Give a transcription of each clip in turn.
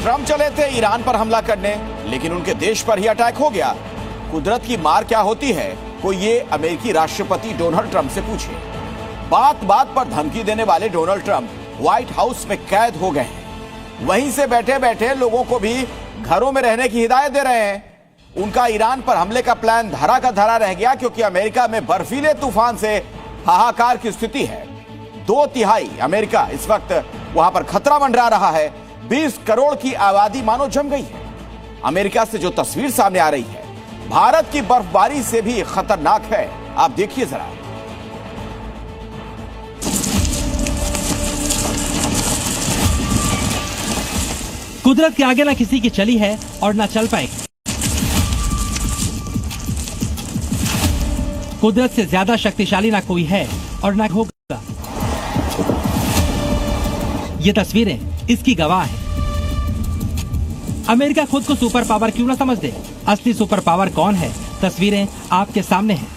Trump चले थे Iran पर हमला करने, लेकिन उनके देश पर ही अटैक हो गया। कुदरत की मार क्या होती है, कोई ये अमेरिकी राष्ट्रपति डोनाल्ड ट्रंप से पूछे। बात बात पर धमकी देने वाले डोनाल्ड ट्रंप व्हाइट हाउस में कैद हो गए हैं। वहीं से बैठे बैठे लोगों को भी घरों में रहने की हिदायत दे रहे हैं। उनका ईरान पर हमले का प्लान धरा का धरा रह गया, क्योंकि अमेरिका में बर्फीले तूफान से हाहाकार की स्थिति है। 2/3 अमेरिका इस वक्त वहां पर खतरा मंडरा रहा है। 20 करोड़ की आबादी मानो जम गई है। अमेरिका से जो तस्वीर सामने आ रही है, भारत की बर्फबारी से भी खतरनाक है। आप देखिए जरा। कुदरत के आगे ना किसी की चली है और ना चल पाएगी। कुदरत से ज्यादा शक्तिशाली ना कोई है और ना होगा। ये तस्वीरें इसकी गवाह हैं। अमेरिका खुद को सुपर पावर क्यों ना समझ दे, असली सुपर पावर कौन है, तस्वीरें आपके सामने हैं।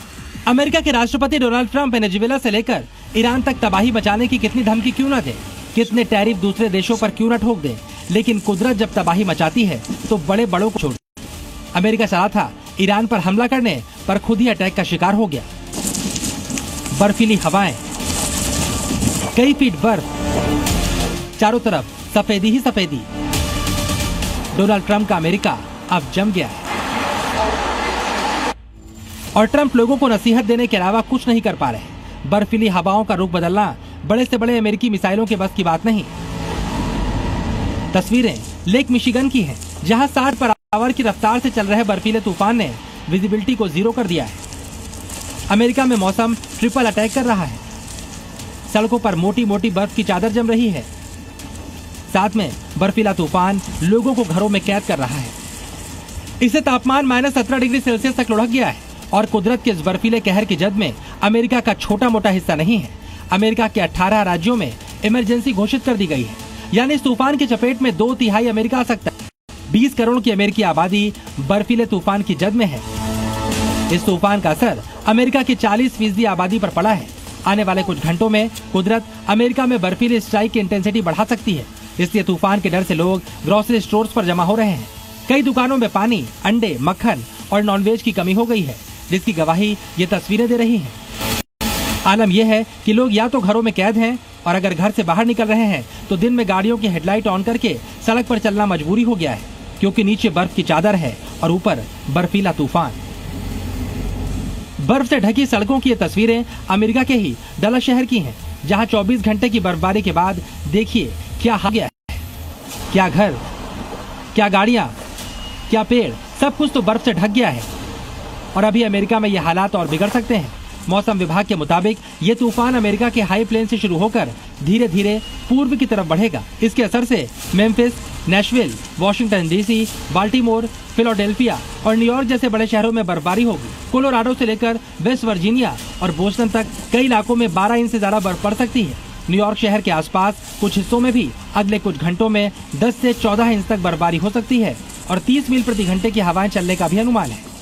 अमेरिका के राष्ट्रपति डोनाल्ड ट्रंप वेनेजुएला से लेकर ईरान तक तबाही मचाने की कितनी धमकी क्यों ना दे, कितने टैरिफ दूसरे देशों पर क्यों ना ठोक दे, लेकिन कुदरत जब तबाही मचाती है तो बड़े बड़ों को छोड़। अमेरिका चला था ईरान पर हमला करने, पर खुद ही अटैक का शिकार हो गया। बर्फीली हवाएं, कई फीट बर्फ, चारों तरफ सफेदी ही सफेदी। डोनाल्ड ट्रंप का अमेरिका अब जम गया है और ट्रंप लोगों को नसीहत देने के अलावा कुछ नहीं कर पा रहे। बर्फीली हवाओं का रुख बदलना बड़े से बड़े अमेरिकी मिसाइलों के बस की बात नहीं। तस्वीरें लेक मिशिगन की हैं, जहां 60 पर आवर की रफ्तार से चल रहे बर्फीले तूफान ने विजिबिलिटी को 0 कर दिया है। अमेरिका में मौसम ट्रिपल अटैक कर रहा है। सड़कों पर मोटी मोटी बर्फ की चादर जम रही है। साथ में बर्फीला तूफान लोगों को घरों में कैद कर रहा है। इससे तापमान -17 डिग्री सेल्सियस तक लुढ़क गया है और कुदरत के इस बर्फीले कहर की जद में अमेरिका का छोटा मोटा हिस्सा नहीं है। अमेरिका के 18 राज्यों में इमरजेंसी घोषित कर दी गई है, यानी इस तूफान की चपेट में 2/3 अमेरिका आ सकता है। 20 करोड़ की अमेरिकी आबादी बर्फीले तूफान की जद में है। इस तूफान का असर अमेरिका की 40% आबादी पर पड़ा है। आने वाले कुछ घंटों में कुदरत अमेरिका में बर्फीले स्ट्राइक की इंटेंसिटी बढ़ा सकती है। इसलिए तूफान के डर से लोग ग्रोसरी स्टोर्स पर जमा हो रहे हैं। कई दुकानों में पानी, अंडे, मक्खन और नॉनवेज की कमी हो गई है, जिसकी गवाही ये तस्वीरें दे रही हैं। आलम यह है कि लोग या तो घरों में कैद हैं और अगर घर से बाहर निकल रहे हैं तो दिन में गाड़ियों की हेडलाइट ऑन करके सड़क पर चलना मजबूरी हो गया है, क्योंकि नीचे बर्फ की चादर है और ऊपर बर्फीला तूफान। बर्फ से ढकी सड़कों की ये तस्वीरें अमेरिका के ही डलस शहर की हैं, जहां 24 घंटे की बर्फबारी के बाद देखिए क्या हो गया है। क्या घर, क्या गाड़ियां, क्या पेड़, सब कुछ तो बर्फ से ढक गया है। और अभी अमेरिका में ये हालात और बिगड़ सकते हैं। मौसम विभाग के मुताबिक ये तूफान अमेरिका के हाई प्लेन से शुरू होकर धीरे धीरे पूर्व की तरफ बढ़ेगा। इसके असर से Memphis, Nashville, Washington DC, Baltimore, Philadelphia और न्यूयॉर्क जैसे बड़े शहरों में बर्फबारी होगी। कोलोराडो से लेकर वेस्ट वर्जीनिया और बोस्टन तक कई इलाकों में 12 इंच से ज्यादा बर्फ पड़ सकती है। न्यूयॉर्क शहर के आसपास कुछ हिस्सों में भी अगले कुछ घंटों में 10 से 14 इंच तक बर्फबारी हो सकती है और 30 मील प्रति घंटे की हवाएं चलने का भी अनुमान है।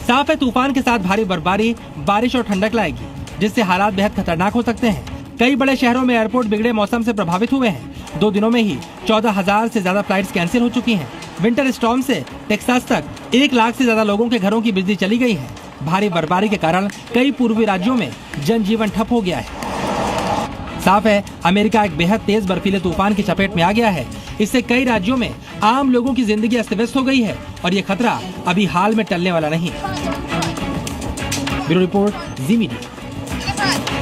साफ है, तूफान के साथ भारी बर्फबारी बारिश और ठंडक लाएगी, जिससे हालात बेहद खतरनाक हो सकते हैं। कई बड़े शहरों में एयरपोर्ट बिगड़े मौसम से प्रभावित हुए हैं। 2 दिनों में ही 14,000 से ज्यादा फ्लाइट्स कैंसिल हो चुकी हैं। विंटर स्टॉर्म से टेक्सास तक 1 लाख से ज्यादा लोगों के घरों की बिजली चली गई है। भारी बर्फबारी के कारण कई पूर्वी राज्यों में जनजीवन ठप हो गया है। साफ है, अमेरिका एक बेहद तेज बर्फीले तूफान की चपेट में आ गया है। इससे कई राज्यों में आम लोगों की जिंदगी अस्त व्यस्त हो गई है और ये खतरा अभी हाल में टलने वाला नहीं। ब्यूरो रिपोर्ट, जी मीडिया।